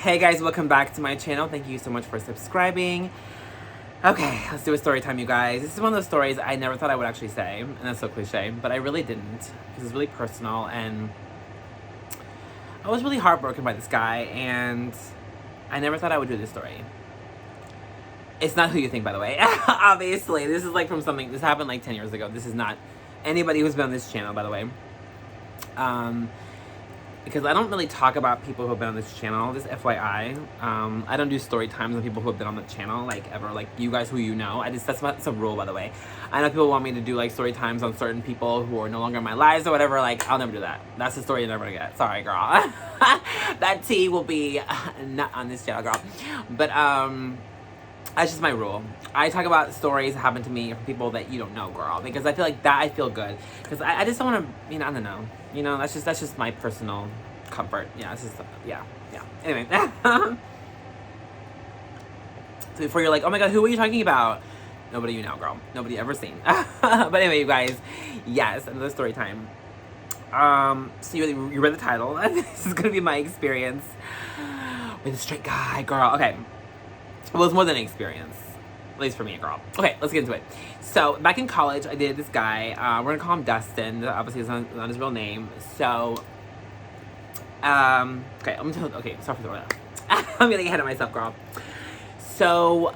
Hey guys, welcome back to my channel. Thank you so much for subscribing. Okay, let's do a story time, you guys. This is one of those stories I never thought I would actually say, and that's so cliche, but I really didn't, because it's really personal, and I was really heartbroken by this guy, and I never thought I would do this story. It's not who you think, by the way. Obviously, this is like from something, this happened like 10 years ago. This is not anybody who's been on this channel, by the way. Because I don't really talk about people who have been on this channel, just FYI. I don't do story times on people who have been on the channel, like, ever. Like, you guys who you know. That's a rule, by the way. I know people want me to do, like, story times on certain people who are no longer in my lives or whatever. Like, I'll never do that. That's the story you're never gonna get. Sorry, girl. That tea will be not on this channel, girl. But, that's just my rule. I talk about stories that happen to me from people that you don't know, girl, because I feel like that I feel good. Because I just don't want to, I don't know. That's just my personal comfort. Yeah, it's just, yeah. Anyway. So before you're like, oh my god, who are you talking about? Nobody you know, girl. Nobody ever seen. But anyway, you guys, yes, another story time. So you read the title. This is going to be my experience with a straight guy, girl. Okay. Well, it's more than an experience. At least for me, girl. Okay, let's get into it. So, back in college, I dated this guy. We're gonna call him Dustin. Obviously, it's not his real name. So, okay, I'm gonna tell you. Okay, sorry for that. I'm getting ahead of myself, girl. So,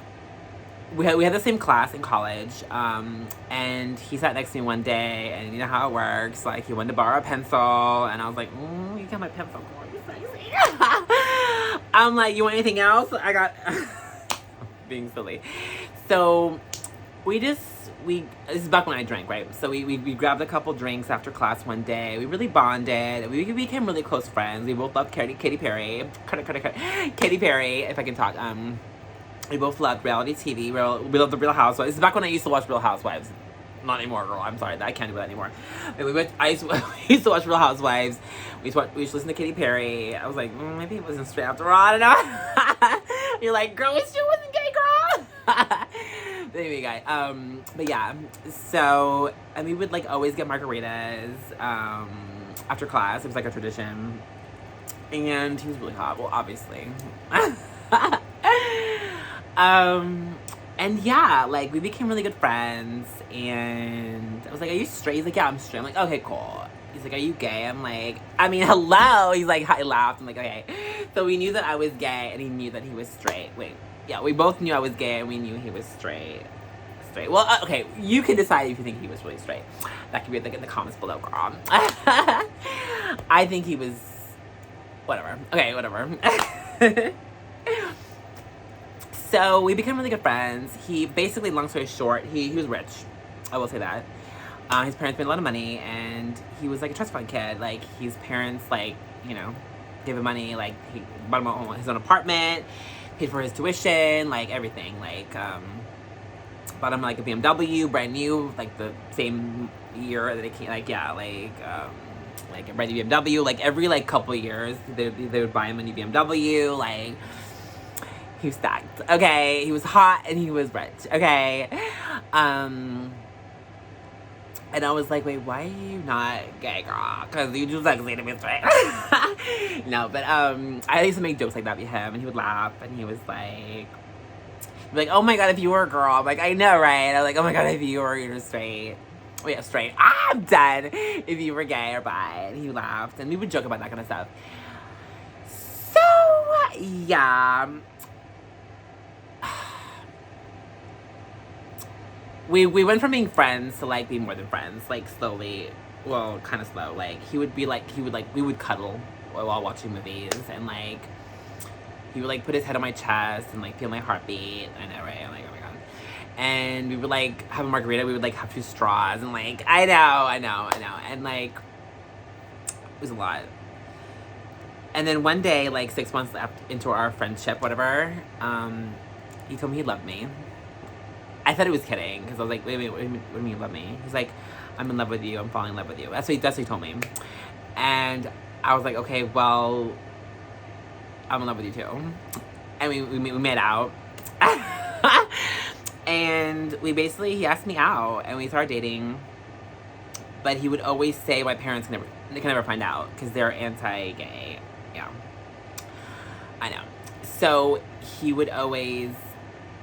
we had the same class in college. And he sat next to me one day, and you know how it works. Like, he wanted to borrow a pencil, and I was like, you got my pencil, girl. You're sexy. I'm like, you want anything else? I got... being silly. So this is back when I drank, right? So we grabbed a couple drinks after class one day. We really bonded. We became really close friends. We both loved Katy Perry. Katy Perry, if I can talk. We both loved reality TV. We loved the Real Housewives. This is back when I used to watch Real Housewives. Not anymore, girl. I'm sorry. I can't do that anymore. I used to watch Real Housewives. We used to listen to Katy Perry. I was like, maybe it wasn't straight after all. I don't know. You're like, girl, it still wasn't gay, girl. But anyway, guy. But yeah. So, and we would like always get margaritas after class. It was like a tradition. And he was really hot. Well, obviously. And yeah, like, we became really good friends, and I was like, are you straight? He's like, yeah, I'm straight. I'm like, okay, cool. He's like, are you gay? I'm like, I mean, hello. He's like, I laughed. I'm like, okay. So we knew that I was gay, and he knew that he was straight. Wait, yeah, we both knew I was gay, and we knew he was straight. Well, okay, you can decide if you think he was really straight. That could be in the comments below, girl. I think he was, whatever. Okay, whatever. So, we became really good friends. He, basically, long story short, he was rich. I will say that. His parents made a lot of money, and he was, like, a trust fund kid. Like, his parents, like, gave him money. Like, he bought him his own apartment, paid for his tuition, like, everything. Like, bought him, like, a BMW, brand new, like, the same year that it came, like, yeah, like a brand new BMW. Like, every, like, couple of years, they would buy him a new BMW, like... He was stacked, okay? He was hot and he was rich, okay? And I was like, wait, why are you not gay, girl? Because you just like to be straight. No, but I used to make jokes like that with him, and he would laugh, and he was like, oh my god, if you were a girl. I'm like, I know, right? I was like, oh my god, if you were straight. Oh yeah, straight. I'm done. If you were gay or bi. And he laughed, and we would joke about that kind of stuff. So, yeah. We went from being friends to, like, being more than friends, like, slowly. Well, kind of slow. Like, we would cuddle while watching movies, and, like, he would, like, put his head on my chest and, like, feel my heartbeat. I know, right? I'm like, oh my god. And we would, like, have a margarita. We would, like, have 2 straws, and, like, I know. And, like, it was a lot. And then one day, like, 6 months into our friendship, whatever, he told me he loved me. I thought he was kidding, because I was like, wait, what do you mean you love me? He's like, I'm in love with you, I'm falling in love with you. That's what he told me. And I was like, okay, well, I'm in love with you too. And we made out. And he asked me out, and we started dating. But he would always say my parents can never find out, because they're anti-gay. Yeah. I know. So he would always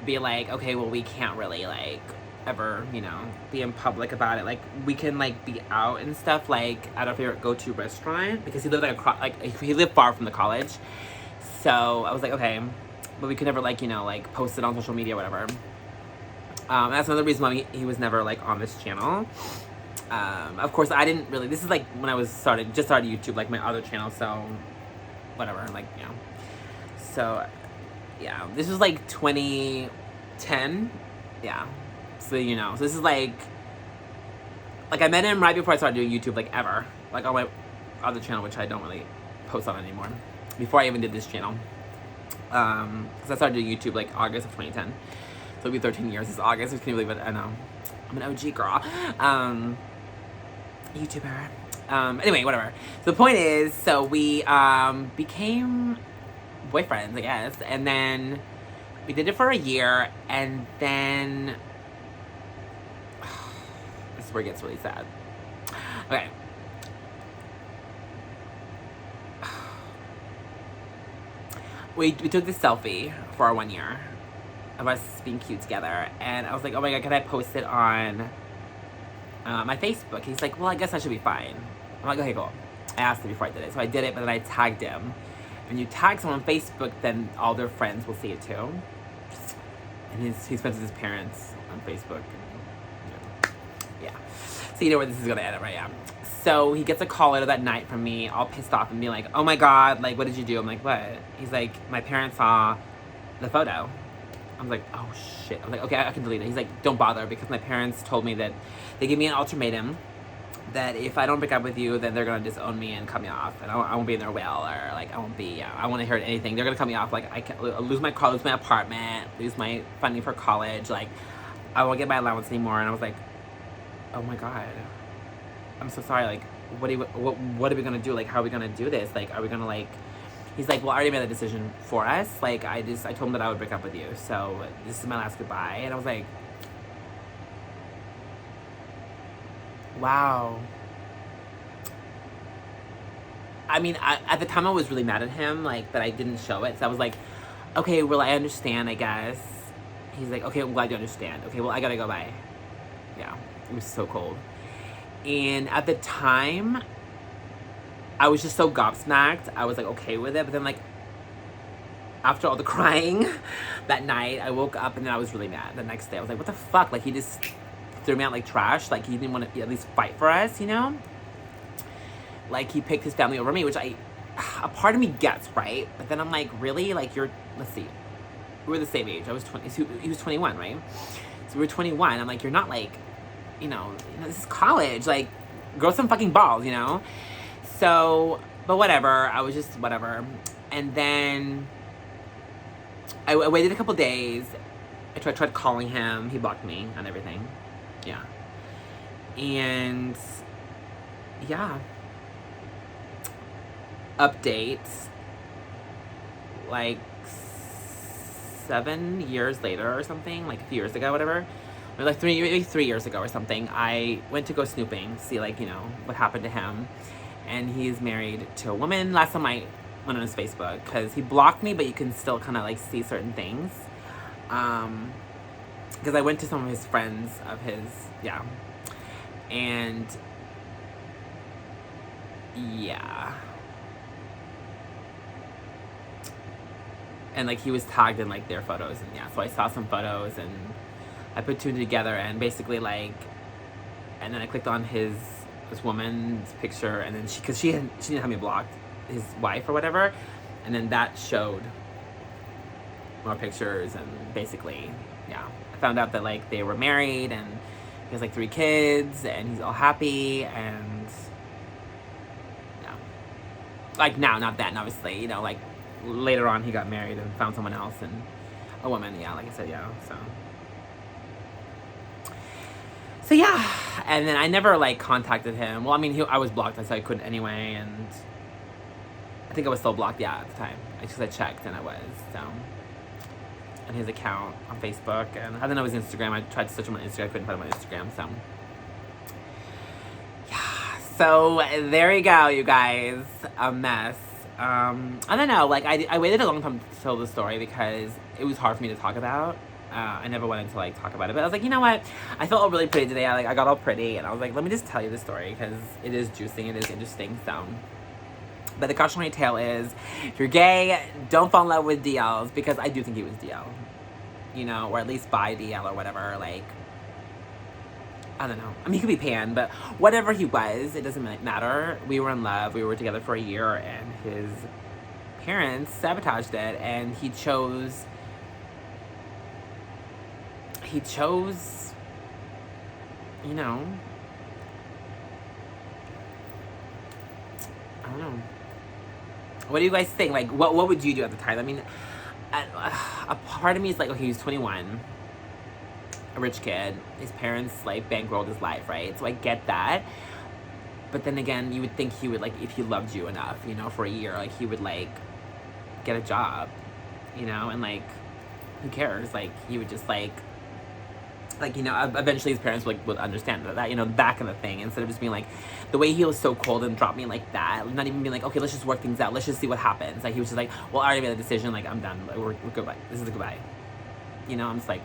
be like, okay, well, we can't really like ever, you know, be in public about it. Like, we can like be out and stuff, like at our favorite go-to restaurant, because he lived like he lived far from the college. So I was like, okay, but we could never like, you know, like post it on social media or whatever. That's another reason why he was never like on this channel. Of course, I didn't really. This is like when I just started YouTube, like my other channel. So whatever, like, you know. So yeah, this was like 2010. Yeah. So, you know, so this is like I met him right before I started doing YouTube, like ever, like on my other channel, which I don't really post on anymore. Before I even did this channel, because I started doing YouTube like August of 2010. So it'll be 13 years this August. I can't believe it. I know, I'm an OG girl, YouTuber. Anyway, whatever. So the point is, so we became boyfriends, I guess, and then we did it for a year, and then this is where it gets really sad. Okay. We took this selfie for our 1 year of us being cute together, and I was like, oh my god, can I post it on my Facebook? He's like, well, I guess that should be fine. I'm like, okay, cool. I asked him before I did it, so I did it, but then I tagged him. When you tag someone on Facebook, then all their friends will see it too. And he's friends with his parents on Facebook. Yeah. So you know where this is gonna end up, right? Yeah. So he gets a call later that night from me, all pissed off, and being like, oh my god, like, what did you do? I'm like, what? He's like, my parents saw the photo. I'm like, oh shit. I'm like, okay, I can delete it. He's like, don't bother, because my parents told me that they gave me an ultimatum that if I don't break up with you, then they're gonna disown me and cut me off, and I won't be in their will, or like I won't be, I won't hear anything. They're gonna cut me off. Like, I can't lose my car, lose my apartment, lose my funding for college. Like, I won't get my allowance anymore. And I was like, oh my god, I'm so sorry. Like, what are we gonna do? Like, how are we gonna do this? Like, are we gonna like? He's like, well, I already made that decision for us. Like, I told him that I would break up with you, so this is my last goodbye. And I was like, wow. I mean, at the time I was really mad at him, like, that I didn't show it. So I was like, okay, well, I understand, I guess. He's like, okay, I'm glad you understand. Okay, well, I gotta go, bye. Yeah, it was so cold. And at the time, I was just so gobsmacked. I was like, okay with it. But then, like, after all the crying that night, I woke up and then I was really mad. The next day, I was like, what the fuck? Like, he just threw me out like trash. Like, he didn't want to at least fight for us, you know? Like, he picked his family over me, which a part of me gets, right? But then I'm like, really? Like, let's see. We were the same age. I was 20. So he was 21, right? So we were 21. I'm like, you're not like, you know, this is college. Like, grow some fucking balls, you know? So, but whatever. I was just whatever. And then I waited a couple days. I tried calling him. He blocked me on everything. Yeah. And yeah. Updates. Like 7 years later or something, like a few years ago, whatever. Or like maybe 3 years ago or something, I went to go snooping, see like, you know, what happened to him. And he's married to a woman. Last time I went on his Facebook, because he blocked me, but you can still kind of like see certain things. Because I went to some of his friends of his, yeah. And yeah. And like he was tagged in like their photos, and yeah, so I saw some photos and I put two together, and basically like, and then I clicked on this woman's picture, and then she didn't have me blocked, his wife or whatever, and then that showed more pictures, and basically, yeah, I found out that like they were married, and he has like 3 kids, and he's all happy, and yeah, like now, not then, obviously, you know, like later on he got married and found someone else, and a woman, yeah, like I said, yeah, so yeah, and then I never like contacted him. Well, I mean, I was blocked, so I couldn't anyway, and I think I was still blocked, yeah, at the time. Because I checked, and I was, so. And his account on Facebook, and I didn't know his Instagram. I tried to search him on Instagram, I couldn't find him on Instagram, so. Yeah, so there you go, you guys. A mess. I don't know, like, I waited a long time to tell the story because it was hard for me to talk about. I never wanted to, like, talk about it, but I was like, you know what, I felt really pretty today. I got all pretty, and I was like, let me just tell you the story, because it is juicy, it is interesting, so. But the cautionary tale is, if you're gay, don't fall in love with DLs, because I do think he was DL. You know, or at least bi DL or whatever, like, I don't know. I mean, he could be pan, but whatever he was, it doesn't matter. We were in love. We were together for a year, and his parents sabotaged it, and he chose, you know, I don't know. What do you guys think? Like, what would you do at the time? I mean, a part of me is like, okay, he was 21. A rich kid. His parents, like, bankrolled his life, right? So I get that. But then again, you would think he would, like, if he loved you enough, you know, for a year, like, he would, like, get a job, you know? And, like, who cares? Like, he would just, like, you know, eventually his parents, like, would understand that, you know, that kind of thing. Instead of just being, like, the way he was so cold and dropped me like that. Not even being like, okay, let's just work things out. Let's just see what happens. Like, he was just like, well, I already made a decision. Like, I'm done. Like, we're goodbye. This is a goodbye. You know, I'm just like,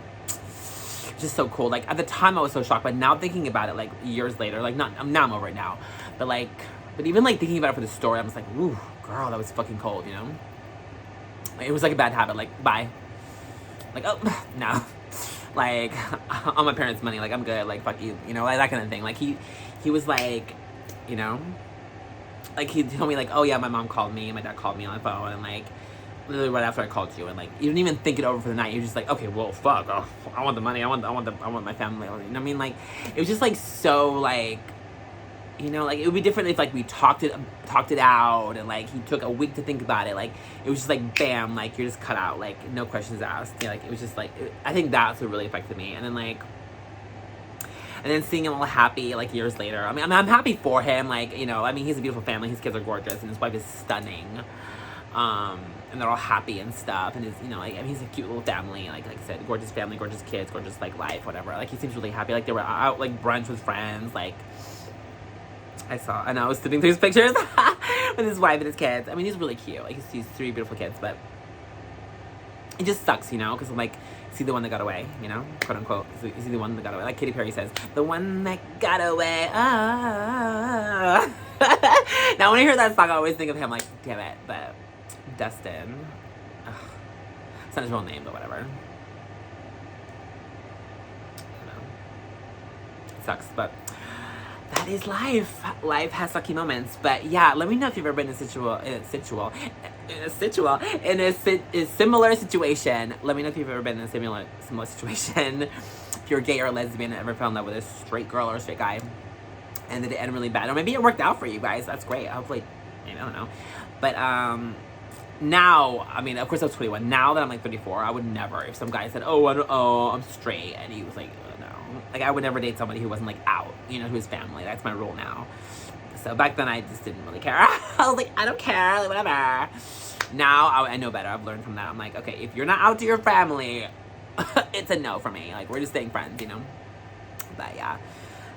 just so cool. Like, at the time I was so shocked, but now thinking about it, like, years later, like, now I'm over it now, but like, but even like thinking about it for the story, I'm just like, ooh, girl, that was fucking cold, you know? Like, it was like a bad habit, like, bye. Like, oh, no. Like, on my parents' money, like, I'm good, like, fuck you, you know, like, that kind of thing. Like, he was like, you know, like, he told me, like, oh yeah, my mom called me, and my dad called me on the phone, and like, literally right after I called you, and like, you didn't even think it over for the night. You're just like, okay, well, fuck, oh, I want the money, I want my family. You know what I mean? Like, it was just like so, like, you know, like, it would be different if like we talked it out, and like he took a week to think about it. Like, it was just like, bam, like, you're just cut out, like, no questions asked. Yeah, like, it was just like, I think that's what really affected me. And then like, and then seeing him all happy, like, years later. I mean, I'm happy for him. Like, you know, I mean, he's a beautiful family. His kids are gorgeous, and his wife is stunning. And they're all happy and stuff, and his, you know, like, I mean, he's a cute little family, like I said, gorgeous family, gorgeous kids, gorgeous, like, life, whatever. Like, he seems really happy. Like, they were out, like, brunch with friends, like, I was sitting through his pictures with his wife and his kids. I mean, he's really cute. Like, he's 3 beautiful kids, but it just sucks, you know, because I'm like, is he the one that got away, you know, quote unquote? Is he the one that got away? Like Katy Perry says, the one that got away. Ah. Now, when I hear that song, I always think of him, like, damn it, but Dustin. Ugh. It's not his real name, but whatever. I know. It sucks, but that is life. Life has sucky moments. But yeah, let me know if you've ever been in a similar situation. Let me know if you've ever been in a similar situation. If you're gay or lesbian and ever fell in love with a straight girl or a straight guy, and did it end really bad, or maybe it worked out for you guys. That's great. Hopefully, I don't know. But now, I mean, of course I was 21. Now that I'm like 34, I would never. If some guy said, "Oh, I'm straight," and he was like, "No," like, I would never date somebody who wasn't like out, you know, to his family. That's my rule now. So back then, I just didn't really care. I was like, I don't care, like, whatever. Now I know better. I've learned from that. I'm like, okay, if you're not out to your family, it's a no for me. Like, we're just staying friends, you know. But yeah.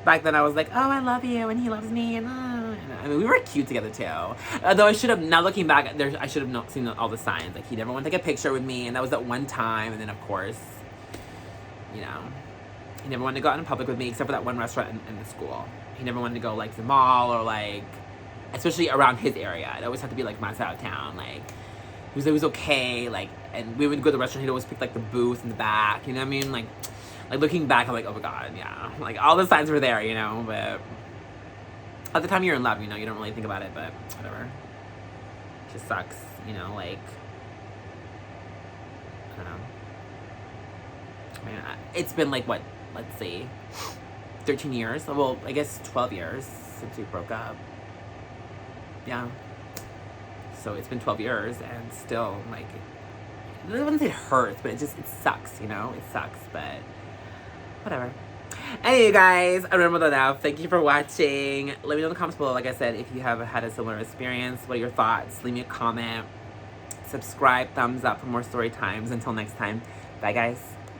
Back then I was like, oh, I love you, and he loves me, and I mean, we were cute together too. Though I should have, now looking back, I should have seen all the signs. Like, he never wanted to take a picture with me, and that was at one time. And then, of course, you know, he never wanted to go out in public with me, except for that one restaurant in the school. He never wanted to go, like, to the mall, or like, especially around his area. It always had to be like my side of town. Like, it was okay. Like, and we would go to the restaurant. He'd always pick like the booth in the back. You know what I mean? Like looking back, I'm like, oh my god, yeah. Like, all the signs were there, you know. But at the time you're in love, you know, you don't really think about it. But whatever. It just sucks, you know. Like, I don't know. I mean, it's been like, what? Let's see, 13 years. Well, I guess 12 years since we broke up. Yeah. So it's been 12 years, and still, like, I wouldn't say it hurts, but it sucks, you know? It sucks, but whatever. Anyway, guys, I remember that now. Thank you for watching. Let me know in the comments below, like I said, if you have had a similar experience. What are your thoughts? Leave me a comment. Subscribe, thumbs up for more story times. Until next time, bye, guys.